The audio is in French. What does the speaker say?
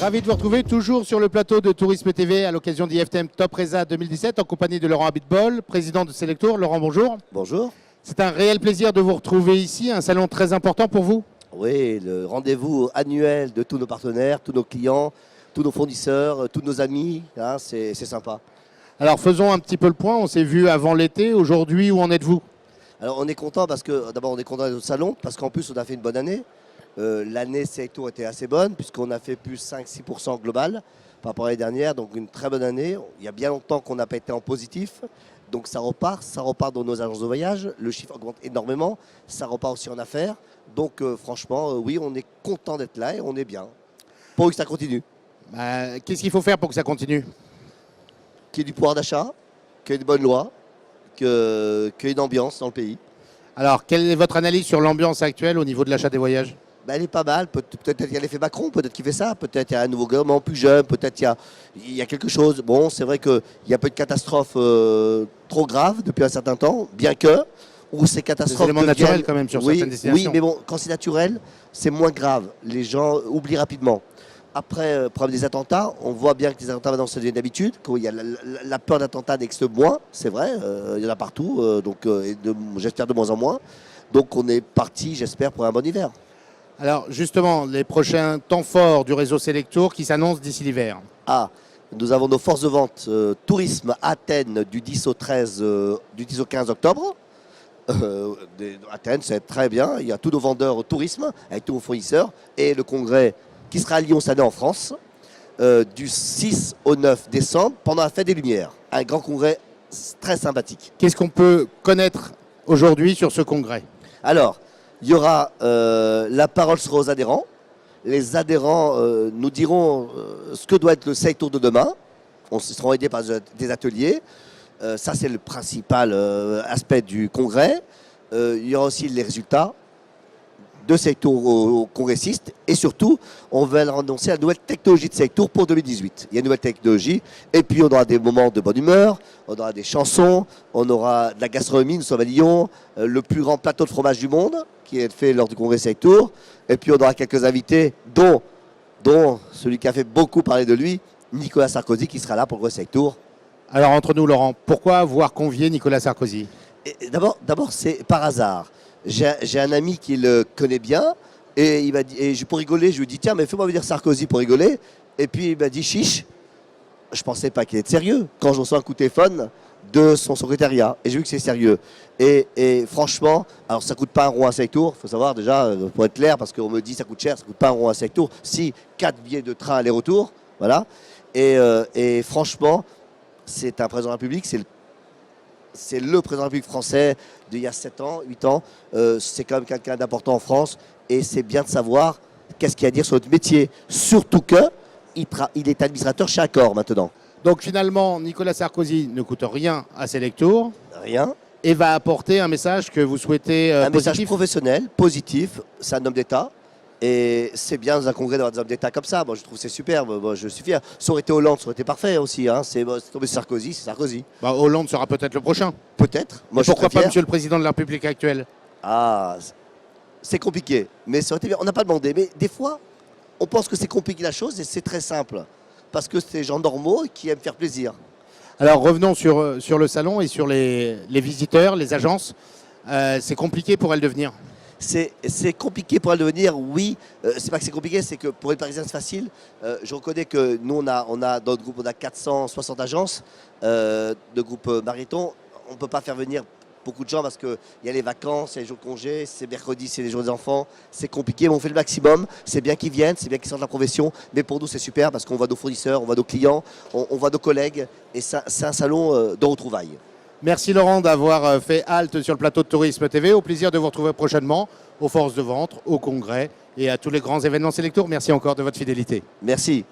Ravi de vous retrouver toujours sur le plateau de Tourisme TV à l'occasion d'IFTM Top Resa 2017 en compagnie de Laurent Abitbol, président de Selectour. Laurent, bonjour. Bonjour. C'est un réel plaisir de vous retrouver ici, un salon très important pour vous. Oui, le rendez-vous annuel de tous nos partenaires, tous nos clients, tous nos fournisseurs, tous nos amis, hein, c'est sympa. Alors faisons un petit peu le point, on s'est vu avant l'été, aujourd'hui où en êtes-vous? Alors on est content parce que d'abord on est content d'être au salon parce qu'en plus on a fait une bonne année. L'année Selectour était assez bonne puisqu'on a fait plus 5-6% global par rapport à l'année dernière, donc une très bonne année. Il y a bien longtemps qu'on n'a pas été en positif, donc ça repart dans nos agences de voyage, le chiffre augmente énormément, ça repart aussi en affaires. Donc franchement, oui, on est content d'être là et on est bien. Pour que ça continue. Qu'est-ce qu'il faut faire pour que ça continue? Qu'il y ait du pouvoir d'achat, qu'il y ait de bonnes lois, qu'il y ait une ambiance dans le pays. Alors, quelle est votre analyse sur l'ambiance actuelle au niveau de l'achat des voyages? Elle est pas mal, peut-être qu'il y a l'effet Macron, peut-être qu'il fait ça, peut-être qu'il y a un nouveau gouvernement plus jeune, peut-être il y a quelque chose. Bon, c'est vrai qu'il y a un peu de catastrophes trop graves depuis un certain temps, bien que, où ces catastrophes... Des éléments naturels quand même sur certaines destinations. Oui, mais bon, quand c'est naturel, c'est moins grave. Les gens oublient rapidement. Après, le problème des attentats, on voit bien que les attentats maintenant ça devient d'habitude, qu'il y a la peur d'attentats n'existe moins, c'est vrai, il y en a partout, j'espère de moins en moins. Donc on est parti, j'espère, pour un bon hiver. Alors justement, les prochains temps forts du réseau Selectour qui s'annoncent d'ici l'hiver. Nous avons nos forces de vente tourisme à Athènes du 10 au 15 octobre. Athènes, c'est très bien, il y a tous nos vendeurs au tourisme, avec tous nos fournisseurs, et le congrès qui sera à Lyon cette année en France, du 6 au 9 décembre, pendant la fête des Lumières. Un grand congrès très sympathique. Qu'est-ce qu'on peut connaître aujourd'hui sur ce congrès? Alors, il y aura la parole sera aux adhérents. Les adhérents nous diront ce que doit être le Selectour de demain. On sera aidés par des ateliers. Ça, c'est le principal aspect du congrès. Il y aura aussi les résultats de Selectour aux congressistes. Et surtout, on va leur annoncer la nouvelle technologie de Selectour pour 2018. Il y a une nouvelle technologie. Et puis, on aura des moments de bonne humeur. On aura des chansons. On aura de la gastronomie. Nous sommes à Lyon. Le plus grand plateau de fromage du monde qui est fait lors du congrès Selectour. Et puis, on aura quelques invités, dont celui qui a fait beaucoup parler de lui, Nicolas Sarkozy, qui sera là pour le congrès Selectour. Alors, entre nous, Laurent, pourquoi avoir convié Nicolas Sarkozy? D'abord, c'est par hasard. J'ai un ami qui le connaît bien et il m'a dit, pour rigoler, je lui ai dit tiens, mais fais-moi dire Sarkozy pour rigoler. Et puis il m'a dit chiche. Je pensais pas qu'il était sérieux quand je reçois un coup de téléphone de son secrétariat et j'ai vu que c'est sérieux. Et franchement, alors ça coûte pas un rond à Selectour, il faut savoir déjà, pour être clair, parce qu'on me dit ça coûte cher, ça coûte pas un rond à Selectour. Si 4 billets de train aller-retour, voilà. Et franchement, c'est un président de la République, c'est le président de la République français d'il y a 7 ans, 8 ans. C'est quand même quelqu'un d'important en France. Et c'est bien de savoir qu'est-ce qu'il y a à dire sur notre métier. Surtout qu'il est administrateur chez Accor maintenant. Donc finalement, Nicolas Sarkozy ne coûte rien à Selectour. Rien. Et va apporter un message que vous souhaitez un positif. Message professionnel, positif. C'est un homme d'État. Et c'est bien dans un congrès d'avoir des hommes d'État comme ça. Moi, je trouve que c'est superbe. Moi, je suis fier. Ça aurait été Hollande, ça aurait été parfait aussi. Hein. C'est tombé Sarkozy, c'est Sarkozy. Hollande sera peut-être le prochain. Peut-être. Pourquoi pas Monsieur le Président de la République actuelle? C'est compliqué. Mais ça aurait été bien. On n'a pas demandé. Mais des fois, on pense que c'est compliqué la chose et c'est très simple. Parce que c'est des gens normaux qui aiment faire plaisir. Alors revenons sur le salon et sur les visiteurs, les agences. C'est compliqué pour elles de venir. C'est compliqué pour elle de venir, oui. C'est pas que c'est compliqué, c'est que pour les Parisiens c'est facile. Je reconnais que nous on a dans notre groupe on a 460 agences de groupe Mariton. On ne peut pas faire venir beaucoup de gens parce qu'il y a les vacances, il y a les jours de congé, c'est mercredi, c'est les jours des enfants. C'est compliqué, mais on fait le maximum. C'est bien qu'ils viennent, c'est bien qu'ils sortent de la profession. Mais pour nous c'est super parce qu'on voit nos fournisseurs, on voit nos clients, on voit nos collègues. Et c'est un salon de retrouvailles. Merci Laurent d'avoir fait halte sur le plateau de Tourisme TV. Au plaisir de vous retrouver prochainement aux forces de vente, au congrès et à tous les grands événements Selectour. Merci encore de votre fidélité. Merci.